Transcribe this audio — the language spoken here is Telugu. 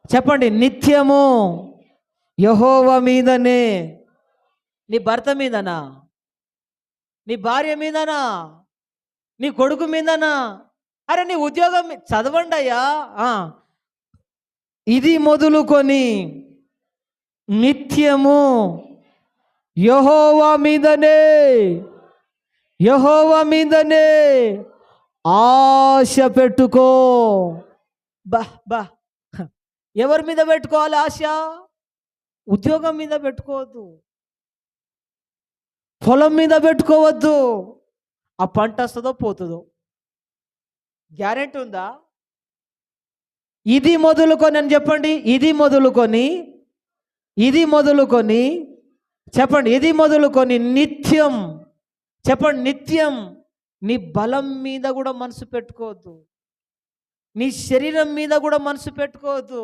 చెప్పండి, నిత్యము యెహోవా మీదనే. నీ భర్త మీదనా? నీ భార్య మీదనా? నీ కొడుకు మీదనా? అరే నీ ఉద్యోగం చదవండి అయ్యా. ఇది మొదలుకొని నిత్యము యెహోవా మీదనే, యెహోవా మీదనే ఆశ పెట్టుకో. బా బా ఎవరి మీద పెట్టుకోవాలి ఆశ? ఉద్యోగం మీద పెట్టుకోవద్దు, పొలం మీద పెట్టుకోవద్దు. ఆ పంట వస్తుందో పోతుందో గ్యారెంటీ ఉందా? ఇది మొదలుకొని అని చెప్పండి. ఇది మొదలుకొని, ఇది మొదలుకొని చెప్పండి. ఇది మొదలుకొని నిత్యం, చెప్పండి నిత్యం. నీ బలం మీద కూడా మనసు పెట్టుకోవద్దు, నీ శరీరం మీద కూడా మనసు పెట్టుకోవద్దు.